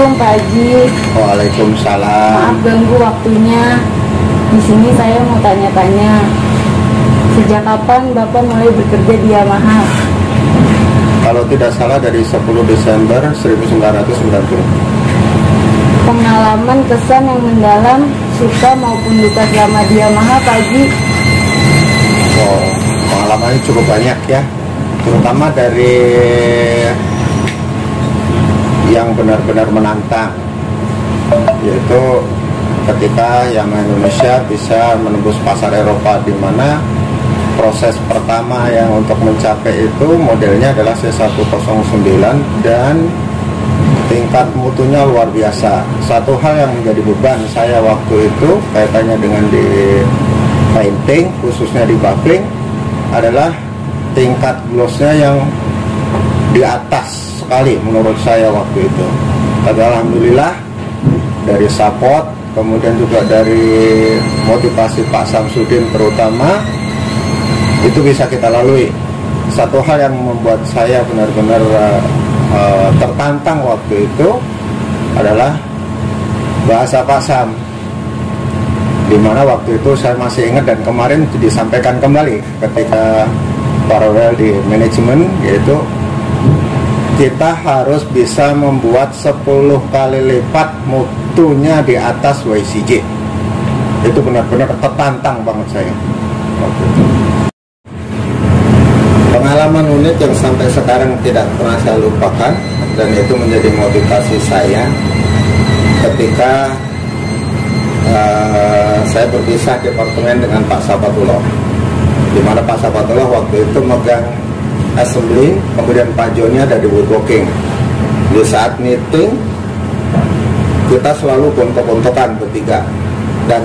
Assalamualaikum Pak Haji. Waalaikumsalam. Maaf ganggu waktunya. Di sini saya mau tanya-tanya. Sejak kapan Bapak mulai bekerja di Yamaha? Kalau tidak salah dari 10 Desember 1990. Pengalaman kesan yang mendalam, suka maupun duka selama di Yamaha Pak Haji? Oh, pengalamannya cukup banyak ya. Terutama dari yang benar-benar menantang, yaitu ketika Yamaha Indonesia bisa menembus pasar Eropa, di mana proses pertama yang untuk mencapai itu modelnya adalah C109 dan tingkat mutunya luar biasa. Satu hal yang menjadi beban saya waktu itu kaitannya dengan di painting, khususnya di buffing, adalah tingkat glossnya yang di atas sekali menurut saya waktu itu. Tapi alhamdulillah dari support, kemudian juga dari motivasi Pak Samsudin terutama, itu bisa kita lalui. Satu hal yang membuat saya benar-benar tertantang waktu itu adalah bahasa Pak Sam, dimana waktu itu saya masih ingat dan kemarin disampaikan kembali ketika paralel di manajemen, yaitu kita harus bisa membuat 10 kali lipat mutunya di atas YCJ. Itu benar-benar tertantang banget saya waktu itu. Pengalaman unik yang sampai sekarang tidak pernah saya lupakan, dan itu menjadi motivasi saya ketika saya berpisah departemen dengan Pak Sapatullah, di mana Pak Sapatullah waktu itu megang assembly, kemudian Pak Joni ada di woodworking. Di saat meeting kita selalu gontok-gontokan bertiga, dan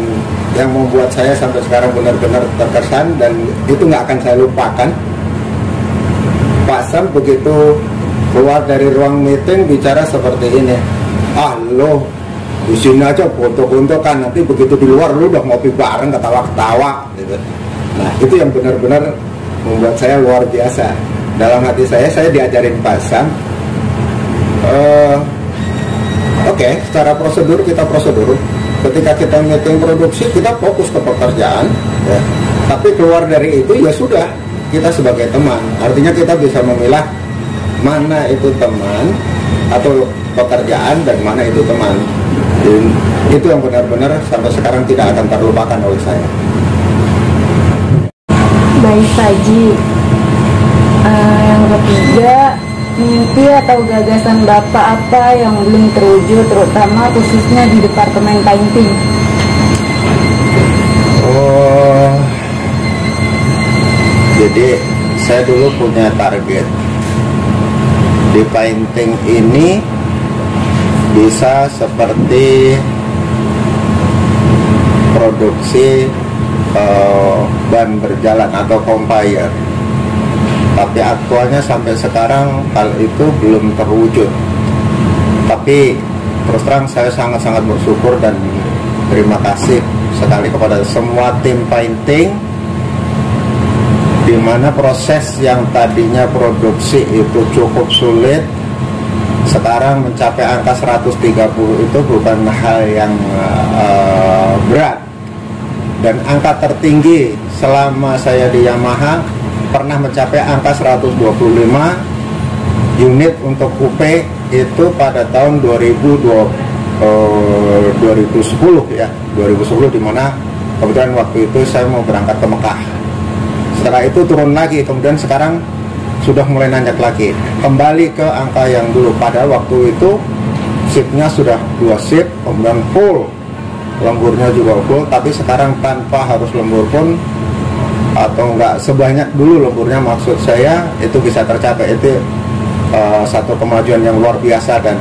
yang membuat saya sampai sekarang benar-benar terkesan dan itu nggak akan saya lupakan, Pak Sam begitu keluar dari ruang meeting bicara seperti ini, lo di sini aja gontok-gontokan, nanti begitu di luar lu udah ngopi bareng ketawa-ketawa gitu. Nah itu yang benar-benar membuat saya luar biasa. Dalam hati saya diajarin Pak Sam, oke, secara prosedur kita prosedur. Ketika kita meeting produksi kita fokus ke pekerjaan ya. Tapi keluar dari itu ya sudah, kita sebagai teman. Artinya kita bisa memilah mana itu teman atau pekerjaan dan mana itu teman. Dan itu yang benar-benar sampai sekarang tidak akan terlupakan oleh saya. Baik Pak Haji. Yang ketiga, mimpi atau gagasan Bapak apa yang belum terwujud, terutama khususnya di departemen painting? Oh, jadi saya dulu punya target di painting ini bisa seperti produksi ban berjalan atau conveyor. Tapi aktualnya sampai sekarang hal itu belum terwujud. Tapi terus terang saya sangat-sangat bersyukur dan terima kasih sekali kepada semua tim painting, di mana proses yang tadinya produksi itu cukup sulit, sekarang mencapai angka 130 itu bukan hal yang berat. Dan angka tertinggi selama saya di Yamaha pernah mencapai angka 125 unit untuk coupe itu pada tahun 2010 ya, 2010, di mana kebetulan waktu itu saya mau berangkat ke Mekah. Setelah itu turun lagi, kemudian sekarang sudah mulai nanjak lagi, kembali ke angka yang dulu. Pada waktu itu shiftnya sudah 2 shift, kemudian full, lemburnya juga full, tapi sekarang tanpa harus lembur pun, atau enggak sebanyak dulu lemburnya, maksud saya itu bisa tercapai. Itu satu kemajuan yang luar biasa, dan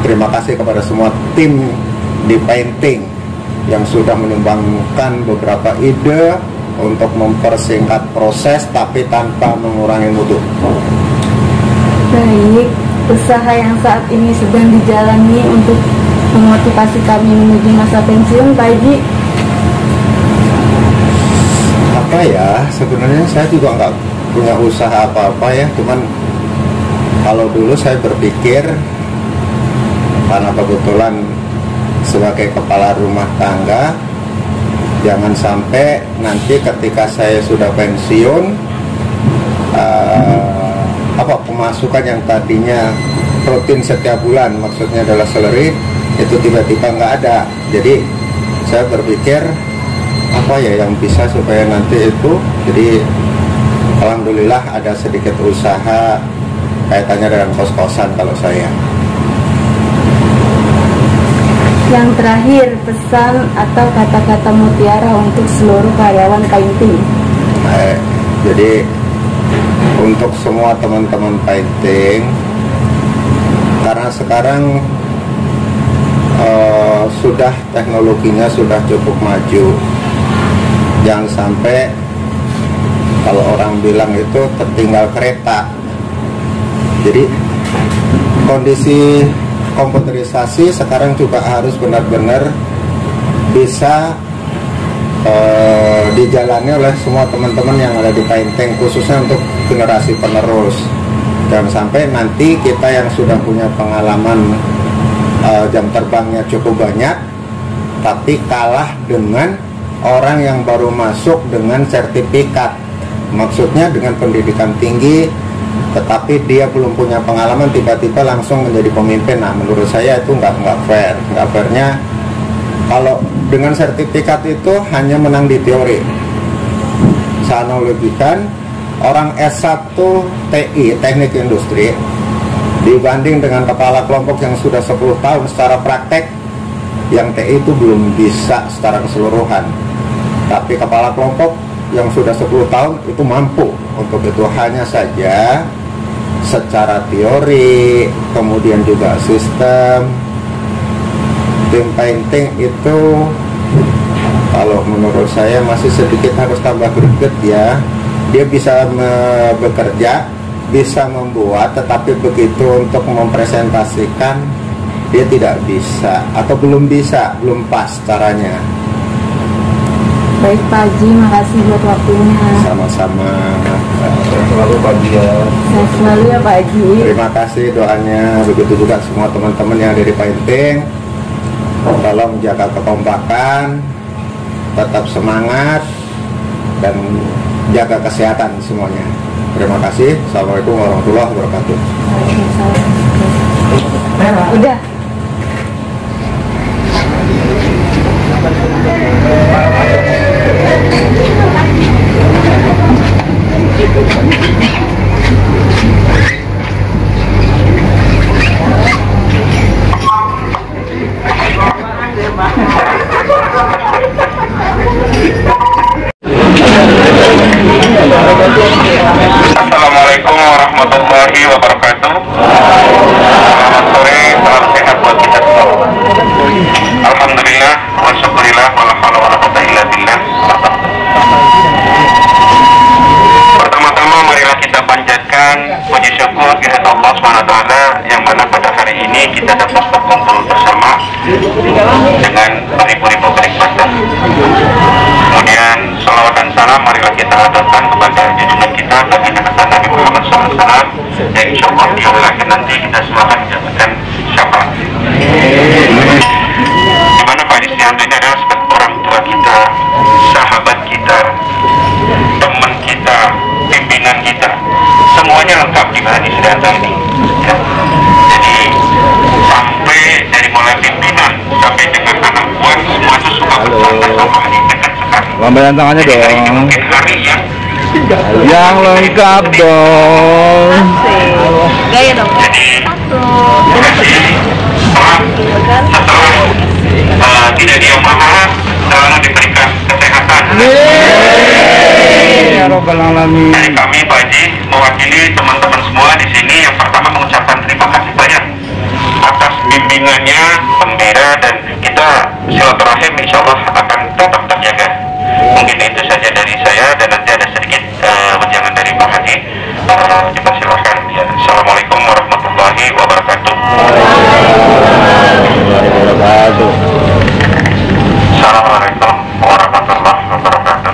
terima kasih kepada semua tim di painting yang sudah menyumbangkan beberapa ide untuk mempersingkat proses tapi tanpa mengurangi mutu. Baik, usaha yang saat ini sedang dijalani untuk memotivasi kami menuju masa pensiun Pak Haji? Apa ya, sebenarnya saya juga nggak punya usaha apa-apa ya, cuman kalau dulu saya berpikir karena kebetulan sebagai kepala rumah tangga, jangan sampai nanti ketika saya sudah pensiun, pemasukan yang tadinya rutin setiap bulan, maksudnya adalah salary, itu tiba-tiba nggak ada. Jadi saya berpikir apa ya yang bisa supaya nanti itu, jadi alhamdulillah ada sedikit usaha kaitannya dengan kos-kosan kalau saya. Yang terakhir, pesan atau kata-kata mutiara untuk seluruh karyawan painting. Jadi untuk semua teman-teman painting, karena sekarang sudah teknologinya sudah cukup maju, jangan sampai kalau orang bilang itu tertinggal kereta. Jadi kondisi komputerisasi sekarang juga harus benar-benar bisa dijalani oleh semua teman-teman yang ada di painting, khususnya untuk generasi penerus. Jangan sampai nanti kita yang sudah punya pengalaman jam terbangnya cukup banyak, tapi kalah dengan orang yang baru masuk dengan sertifikat, maksudnya dengan pendidikan tinggi, tetapi dia belum punya pengalaman, tiba-tiba langsung menjadi pemimpin. Nah, menurut saya itu nggak fair. Nggak fairnya kalau dengan sertifikat itu hanya menang di teori. Saya analogikan orang S1 TI, teknik industri, dibanding dengan kepala kelompok yang sudah 10 tahun secara praktek, yang TI itu belum bisa secara keseluruhan. Tapi kepala kelompok yang sudah 10 tahun itu mampu untuk itu. Hanya saja secara teori, kemudian juga sistem, tim painting itu kalau menurut saya masih sedikit harus tambah greget ya. Dia bisa bekerja, bisa membuat, tetapi begitu untuk mempresentasikan dia tidak bisa atau belum bisa, belum pas caranya. Baik Pak Haji, makasih buat waktunya. Sama-sama. Selalu Pak Haji ya. Sehat selalu ya Pak Haji. Terima kasih doanya. Begitu juga semua teman-teman yang ada di painting. Tolong jaga kekompakan, tetap semangat, dan jaga kesehatan semuanya. Terima kasih. Assalamualaikum warahmatullahi wabarakatuh. Waalaikumsalam. Udah. Assalamualaikum warahmatullahi wabarakatuh. Selamat sore, salam sehat buat kita semua. Alhamdulillah, wa syukurillah, wa la haula wa la quwwata illa billah. Pertama-tama marilah kita panjatkan puji syukur kehadirat Allah SWT yang mana pada hari ini kita dapat berkumpul bersama dengan beribu-ribu kenikmatan. Kemudian salawat dan salam marilah kita aturkan kepada junjungan kita Nabi Nabi Muhammad SAW, yang insya Allah di akhir nanti kita semua akan mendapatkan syafaat. Dimana Pak Istianto ini adalah sebagai orang tua kita, sahabat kita, teman kita, pimpinan kita, semuanya lengkap di Pak Istianto ini. Ya. Jadi sampai dari mulai pimpinan sampai dengan anak buah semua itu suka bersantai sama ini dekat sekali. Lambaikan tangannya dong. Mungkin hari yang lengkap dong. Gaya dong. jadi setelah tidak diomongan selalu diberikan kesehatan. Ya Rabbal Alamin. Dari kami Pak Haji mewakili teman-teman semua di sini yang pertama mengucapkan terima kasih banyak atas bimbingannya, pembela, dan kita silaturahim insya Allah akan tetap terjaga. Mungkin itu saja dari saya, dan nanti ada sedikit wejangan dari Pak Haji. Dipersilakan. Ya. Assalamualaikum warahmatullahi wabarakatuh. Assalamualaikum warahmatullahi wabarakatuh.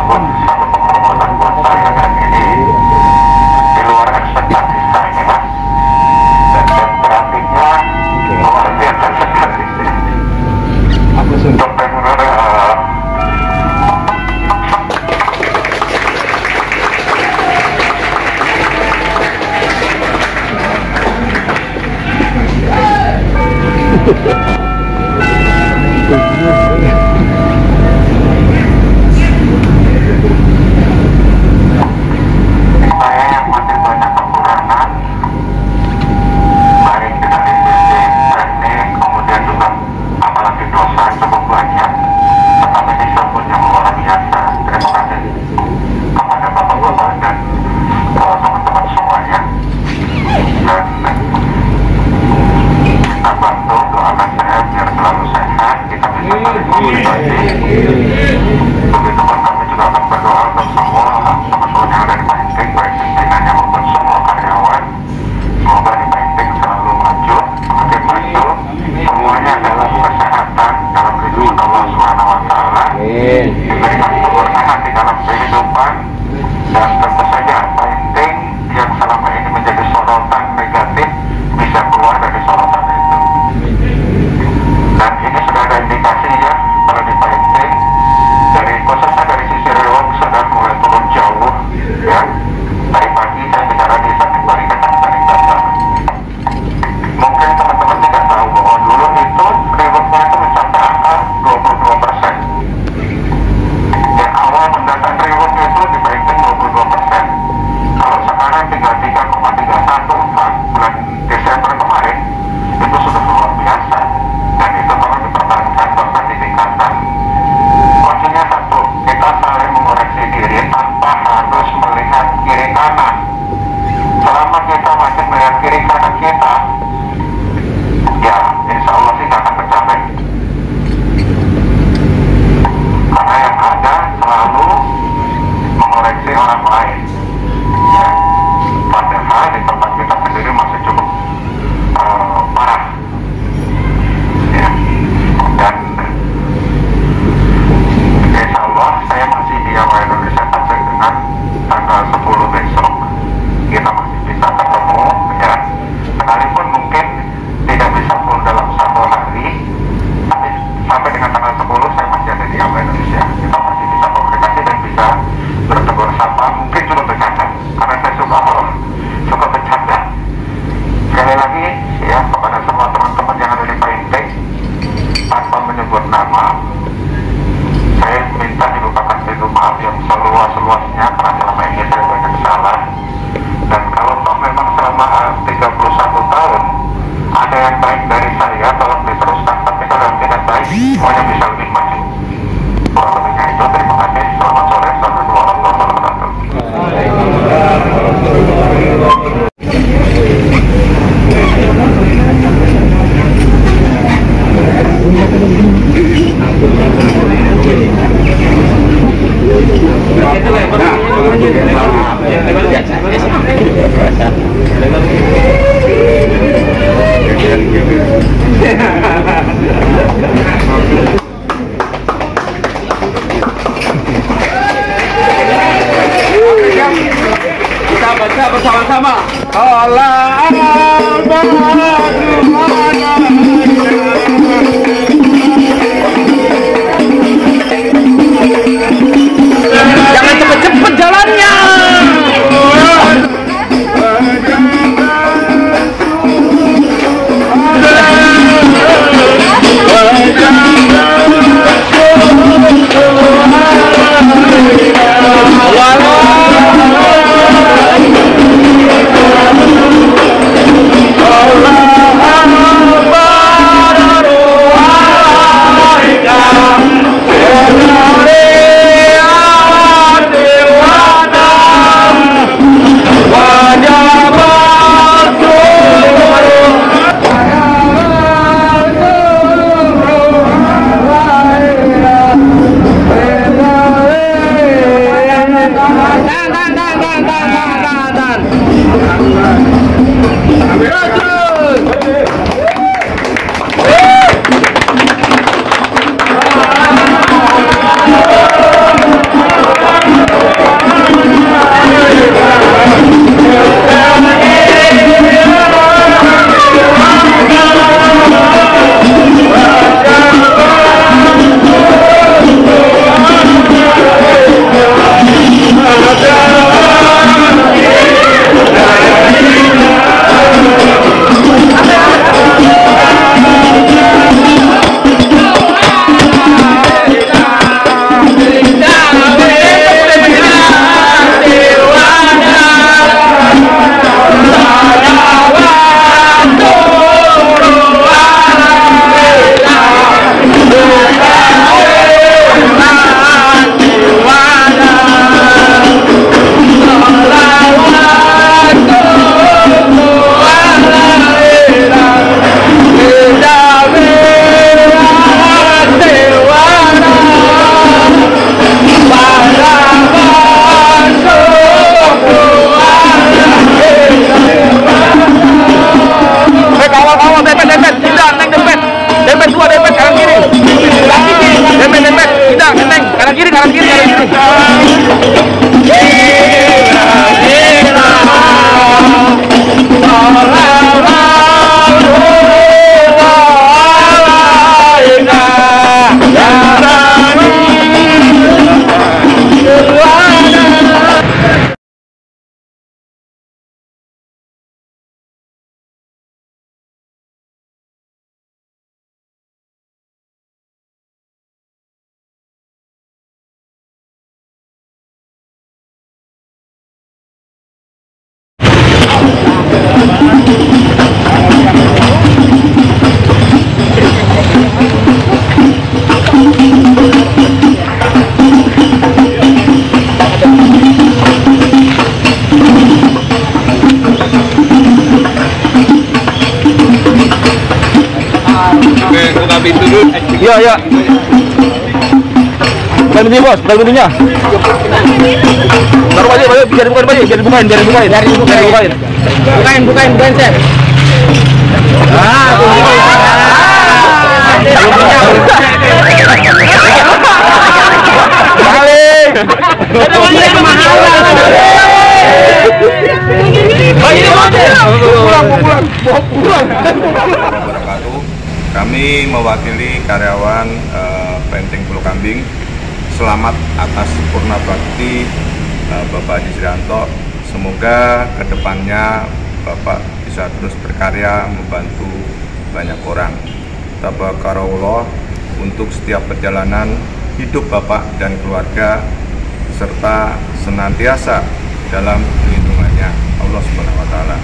pun satu penghormatan buat saya, dan ini di luar ekspektasi saya, dan grafiknya luar biasa sekali. Untuk saya yang masih banyak kekurangan, baik dari sisi teknik, kemudian juga apalagi dosa cukup banyak, tetapi ini support yang luar biasa. Terima kasih kepada bapak-bapak dan teman-teman semuanya, dan kita bantu, doakan saya biar selalu sehat, kita bisa saling komunikasi. Begitu pun kami juga akan berdoa untuk semua teman-teman yang ada di Painting, baik pimpinannya maupun semua karyawan. Semoga di Painting selalu maju, semakin maju, semuanya dalam kesehatan, dalam kehidupan Allah Subhanahu wa Ta'ala, diberikan keberkahan di dalam kehidupan, dan tentu saja Painting yang selama ini menjadi sorotan negatif bisa keluar dari sorotan itu. Dan ini sudah ada indikasi ya, kalau di Painting, dari khususnya dari sisi reward sudah mulai turun jauh ya. Tadi pagi saya bicara di Saking Barikan dan Saking Dasar. Mungkin teman-teman tidak tahu bahwa dulu itu rewardnya itu mencapai angka 22%. Yang awal mendatang reward itu di Painting 22%. Kalau sekarang 33,314 bulan Desember kemarin, itu sudah luar biasa, dan itu perlu dipertahankan bahkan ditingkatkan. Kuncinya satu, kita saling mengoreksi diri tanpa harus melihat kiri kanan. Selama kita masih melihat kiri kanan kita, ya insya Allah sih nggak akan tercapai. Karena yang ada selalu mengoreksi orang lain ya. Padahal di tempat kita sendiri masih cukup parah ya. Dan insya Allah saya masih di awal Indonesia sampai dengan tanggal 10 besok kita masih bisa ketemu ya. Sekalipun mungkin tidak bisa full dalam satu hari, tapi sampai dengan tanggal 10 saya masih ada di awal Indonesia. Kita masih bisa komunikasi dan bisa bertegur sapa, mungkin juga bercanda, karena saya suka bercanda. Sekali lagi ya, kepada semua teman-teman yang ada di Painting, tanpa menyebut nama, saya minta dilupakan pintu maaf yang seluas-luasnya, karena selama ini saya banyak salah. Dan kalau toh memang selama 31 tahun ada yang baik dari saya, tolong diteruskan. Tapi kalau yang tidak baik, semuanya bisa lebih maju. Kurang lebihnya itu, terima kasih. Selamat sore. Assalamualaikum warahmatullahi wabarakatuh. Kita baca bersama-sama. Allah jangan cepet-cepet jalannya. Allah Iya, iya. Bukan ini bos, bukan ininya. Taruh aja, biar dibukain, bukain, Chef. Kami mewakili karyawan Painting Pulau Kambing. Selamat atas purna bakti Bapak Haji Srianto. Semoga kedepannya Bapak bisa terus berkarya membantu banyak orang. Tabarakallah untuk setiap perjalanan hidup Bapak dan keluarga serta senantiasa dalam lindungannya Allah Subhanahu wa taala.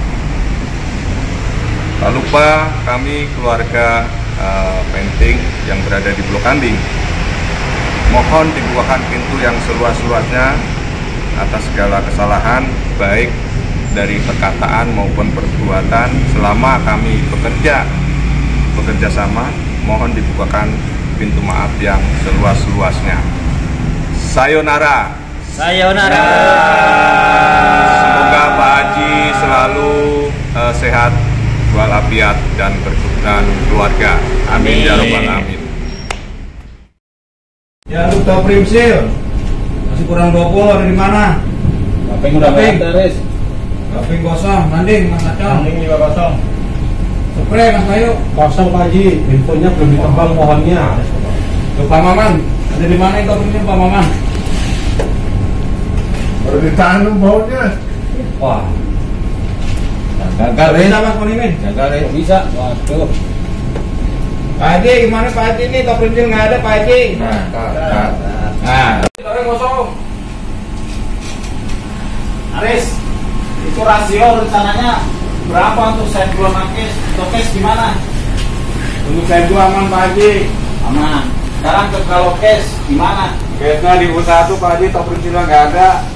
Tak lupa kami keluarga Painting yang berada di Pulau Kambing mohon dibukakan pintu yang seluas-luasnya atas segala kesalahan baik dari perkataan maupun perbuatan selama kami bekerja sama, mohon dibukakan pintu maaf yang seluas-luasnya. Sayonara. Sayonara. Semoga Pak Haji selalu sehat walafiat dan berkenan keluarga. Amin ya rabbal alamin. Ya untuk tahu Primsil masih kurang 20, ada di mana? Kaping udah beres. Kaping kosong, Nanding Mas Acong. Nanding juga kosong. Spray Mas Bayu. Kosong Pak Haji, infonya belum ditebang pohonnya. Tuh Pak Maman, ada di mana itu Primsil Pak Maman? Baru ditanam pohonnya. Wah, Gagal bisa Mas Ponimin? Gagal bisa. Waduh. Pak Haji, gimana Pak Haji ini? Top Primsil nggak ada Pak Haji. Nah, Orang kosong. Aris, itu rasio rencananya berapa untuk set 2 nakis? Tokes gimana? Untuk set 2 aman Pak Haji. Aman. Sekarang kalau cash gimana? Cashnya di U1 Pak Haji, top Primsil nggak ada.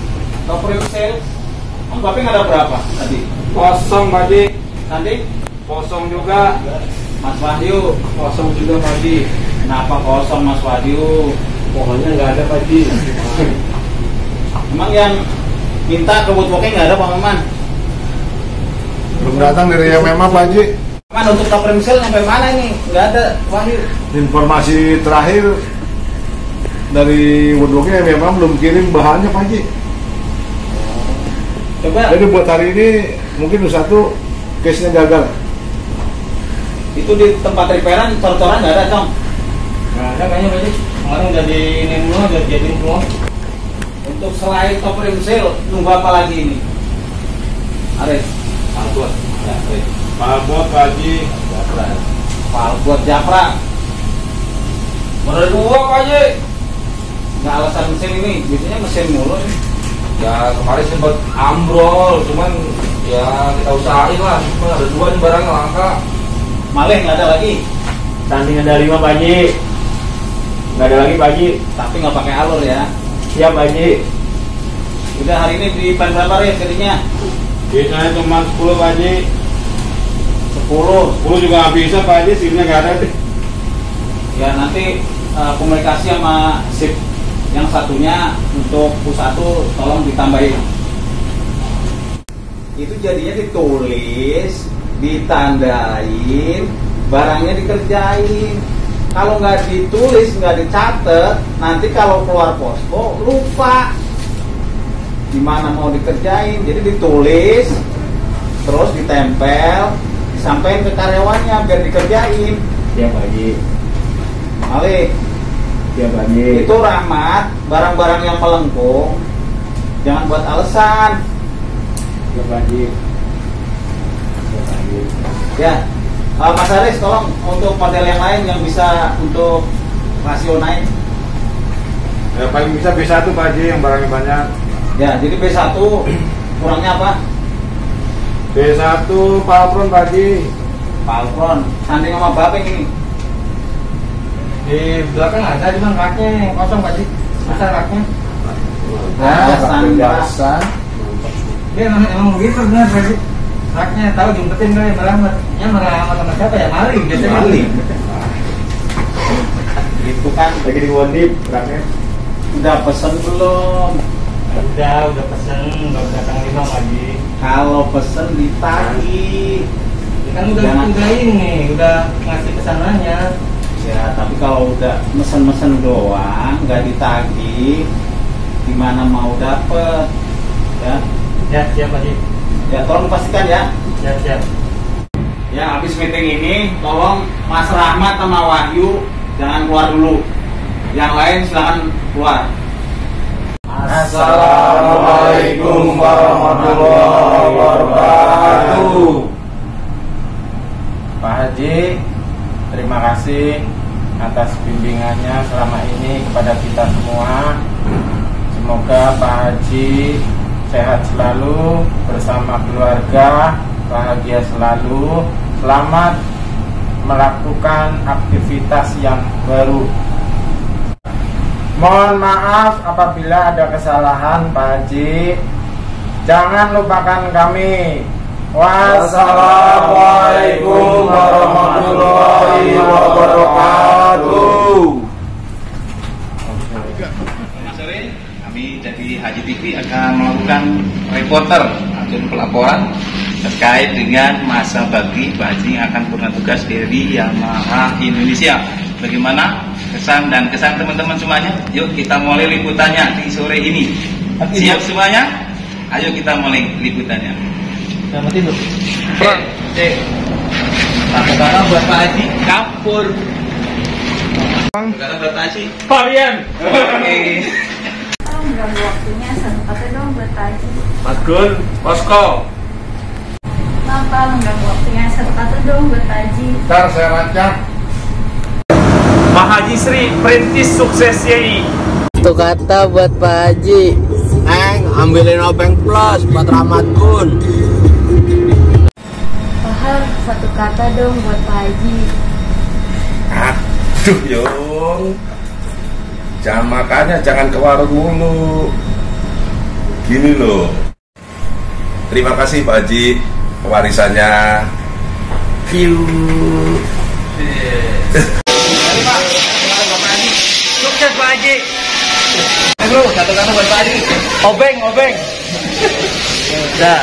Top Primsil? Om Bapak ada berapa tadi? Kosong Pak Haji. Nanti? Kosong juga. Mas Wahyu, kosong juga Pak Haji. Kenapa kosong Mas Wahyu? Pohonnya nggak ada Pak Haji. Emang yang minta ke woodworking nggak ada Pak Maman? Belum datang dari yang memang Pak Haji. Man, untuk top Primsil sampai mana ini? Nggak ada Wahyu. Informasi terakhir dari woodworking yang memang belum kirim bahannya Pak Haji. Coba. Jadi buat hari ini mungkin satu case-nya gagal. Itu di tempat repairan, cor-coran nggak ada, Cong? nggak ada kayaknya berarti. Kemarin udah di ini semua, udah jadiin semua. Untuk selain top Primsil, nunggu apa lagi ini? Aris, Palbuat. Ya, Aris. Palbuat Pak Haji. Palbuat Japra. Bener dua Pak Haji. Nggak alasan mesin ini, biasanya mesin mulu nih. Ya kemarin sempat ambrol, cuman ya kita usahain lah. Cuma ada 2 nih barangnya langka. Malih nggak ada lagi. Tanding ada 5 Pak Haji. Nggak ada lagi Pak Haji. Tapi nggak pakai alur ya. Siap Pak Haji. Udah hari ini di pan berapa ya jadinya? Biasanya cuma 10 Pak Haji. 10. 10 juga nggak bisa Pak Haji, SIM-nya nggak ada. Ya nanti komunikasi sama sip yang satunya untuk U1 tolong ditambahin. Itu jadinya ditulis, ditandain, barangnya dikerjain. Kalau nggak ditulis, nggak dicatat, nanti kalau keluar posko lupa gimana mau dikerjain. Jadi ditulis, terus ditempel, disampaikan ke karyawannya biar dikerjain. Siap Pak Haji. Malik, Siap Pak Haji. itu Rahmat, barang-barang yang melengkung jangan buat alasan. Siap Pak Haji. Siap Pak Haji. Ya, Mas Aris tolong untuk model yang lain yang bisa untuk rasio naik. Ya paling bisa B1 Pak Haji yang barangnya banyak. Ya, jadi B1 kurangnya apa? B1 Palpron Pak Haji. Palpron, sanding sama Bapeng ini. Di belakang ada, cuman raknya kosong Pak Haji. Besar raknya. Gasan. Dia emang begitu benar Pak Haji. Raknya tahu jumpetin kali meramat. Ya meramat sama siapa ya? Maling biasanya. Maling. Itu kan Lagi di Wondip, berangkat. udah pesen belum? Udah pesen, baru datang lima lagi. Kalau pesen ditagih. Kan udah ini, udah ngasih pesanannya. Ya, tapi kalau udah mesen-mesen doang, nggak ditagih, gimana mau dapet? Ya, Ya, siap Haji. ya tolong pastikan ya. Siap. Ya, habis meeting ini, tolong Mas Rahmat sama Wahyu jangan keluar dulu. Yang lain silakan keluar. Assalamualaikum warahmatullahi wabarakatuh. Pak Haji, terima kasih atas bimbingannya selama ini kepada kita semua. Semoga Pak Haji sehat selalu bersama keluarga, bahagia selalu, selamat melakukan aktivitas yang baru. Mohon maaf apabila ada kesalahan Pak Haji. Jangan lupakan kami. Wassalamualaikum warahmatullahi wabarakatuh. Selamat sore, kami dari Haji TV akan melakukan reporter atau pelaporan terkait dengan masa bakti Pak Haji yang akan purna tugas dari Yamaha Indonesia. Bagaimana kesan dan kesan teman-teman semuanya? Yuk kita mulai liputannya di sore ini. Siap semuanya? Ayo kita mulai liputannya. Selamat tidur. Satu kata buat Pak Haji, kapur. Satu kata buat Pak Haji, Varian. oke. Tolong ganggu waktunya, satu kata dong buat Pak Haji. Mas Gun, posko. Maaf Pak, mengganggu waktunya, satu kata dong buat Pak Haji. Ntar saya rancang. Pak Haji Sri, perintis sukses YI. Satu kata buat Pak Haji. Ambilin obeng plus buat Rahmat Gun. Pak, satu kata dong buat Pak Haji. Aduh Yung, jangan makannya jangan ke warung mulu. Gini loh. Terima kasih Pak Haji warisannya. Sukses Pak Haji. Bro, satu kata buat Pak Haji. Obeng. Dah.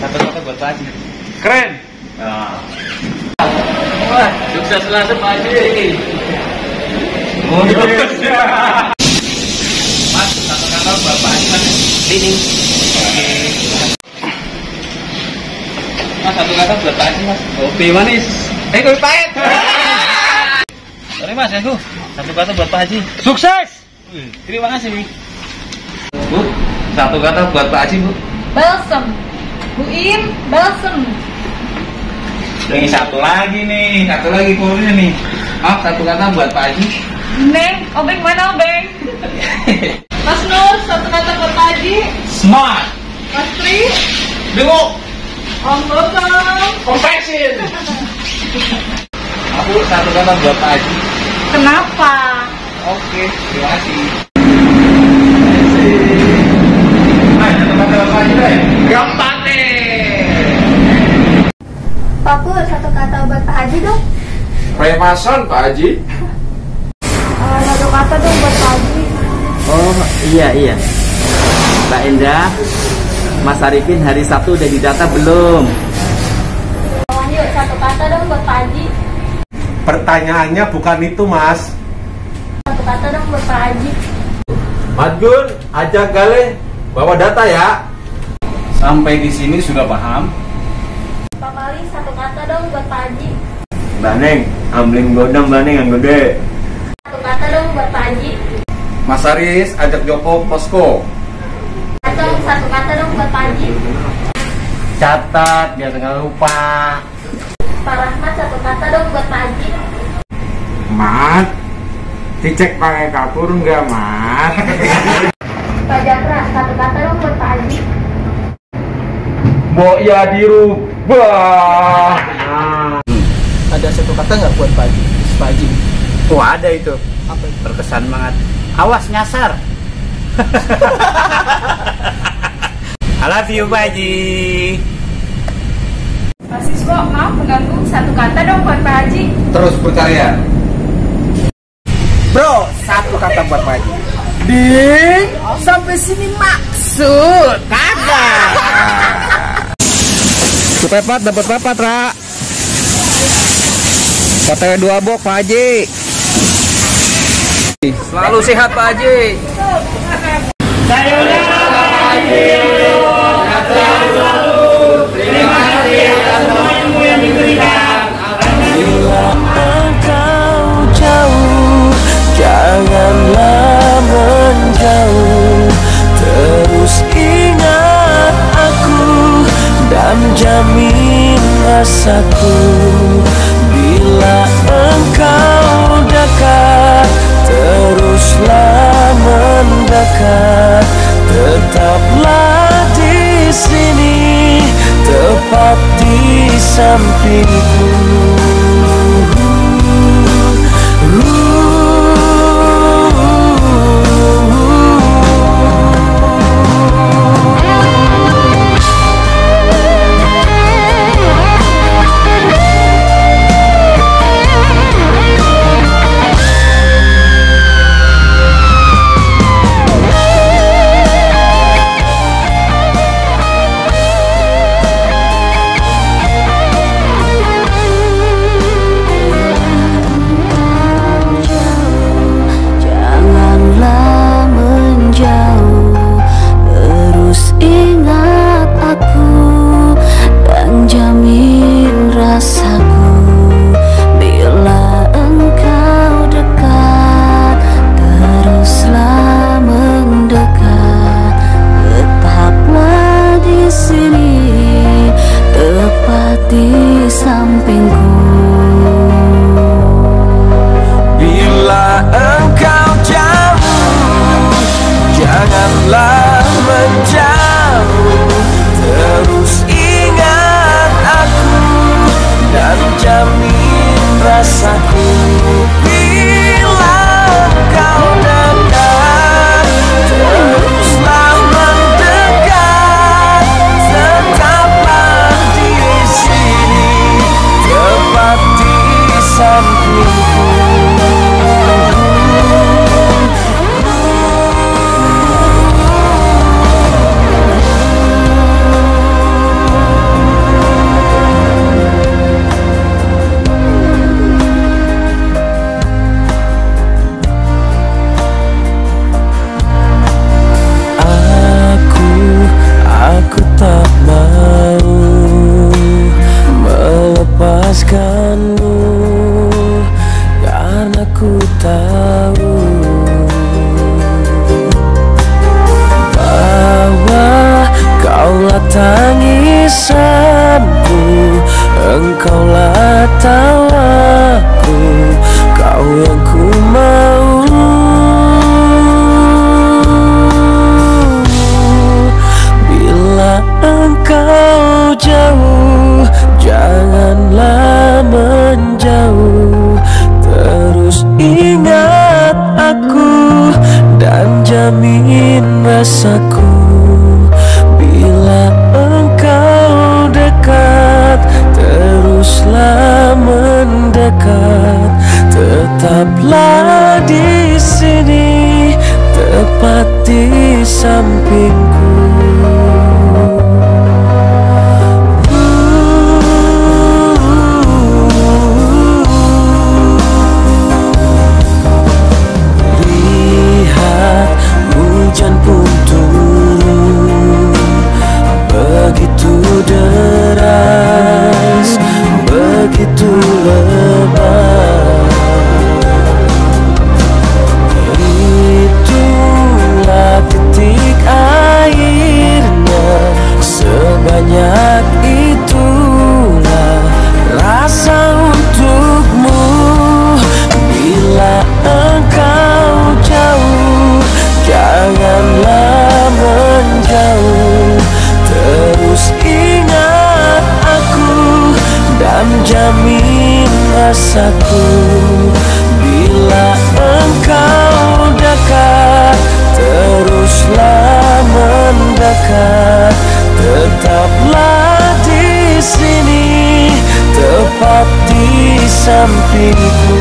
Satu kata buat Pak Haji. Keren. Nah. Wah, sukses selalu Pak Haji. Mas, satu kata buat Pak Haji Mas. Ini. Oke. Mas, satu kata buat Pak Haji Mas. Kopi manis. Kopi pahit. Sorry Mas, aku. Satu kata buat Pak Haji. Sukses. Terima kasih, Bu. Satu kata buat Pak Haji, Bu. Balsem. Bu Im, balsem. Ini satu lagi nih, satu lagi kurnya nih. Maaf, satu kata buat Pak Haji. Neng, obeng mana obeng? Mas Nur, satu kata buat Pak Haji. Smart. Mas Tri, Bingung. Om Botol. Compassion. Aku satu kata buat Pak Haji. Kenapa? Oke, terima kasih. Satu kata buat Pak Haji, deh. Gampang deh. Pak Pur, satu kata buat Pak Haji dong. Remason Pak Haji. Satu kata dong buat Pak Haji. Oh iya. Mbak Endah, Mas Arifin hari Sabtu udah didata belum? Wahyu, satu kata dong buat Pak Haji. Pertanyaannya bukan itu Mas. Satu kata dong buat Pak Haji. Mas Gun, ajak Gale bawa data ya. Sampai di sini sudah paham? Pak Mali, satu kata dong buat Pak Haji. Mbak Neng, amling godam Mbak Neng yang gede. Satu kata dong buat Pak Haji. Mas Aris, ajak Joko posko. Atau satu kata dong buat Pak Haji. Catat biar nggak lupa. Pak Rahmat, satu kata dong buat Pak Haji. Mat, dicek pakai kapur enggak, Mat? Pak Jatra, satu kata dong buat Pak Haji. Mbok ya dirubah. Ada satu kata nggak buat Pak Haji? Pak Haji. Oh ada itu. Apa? Berkesan banget. Awas nyasar. I love you Pak Haji. Pak Siswo, maaf mengganggu, satu kata dong buat Pak Haji. Terus berkarya. Bro, satu kata buat Pak Haji. Ding, sampai sini maksud kagak. Pepat dapat pepat, Ra. OTW 2 box Pak Haji. Selalu sehat Pak Haji. Sayonara Pak Haji. Terima kasih atas semua ilmu yang diberikan. Bila engkau jauh, janganlah menjauh. Terus ingat aku dan jamin rasaku. Bila engkau dekat, teruslah mendekat. Tetaplah di sini, tepat di sampingku. Engkaulah tawaku, kau yang ku mau. Bila engkau jauh, janganlah menjauh. Terus ingat aku dan jamin rasaku. Bila engkau dekat, teruslah mendekat. Tetaplah di sini, tepat di sampingku. Lihat hujan pun turun, begitu deras, begitu lebat. Itulah titik airnya, sebanyak itulah rasa untukmu. Bila engkau jauh, janganlah menjauh. Terus ingat aku dan jamin rasaku. Bila engkau dekat, teruslah mendekat. Tetaplah di sini, tepat di sampingku.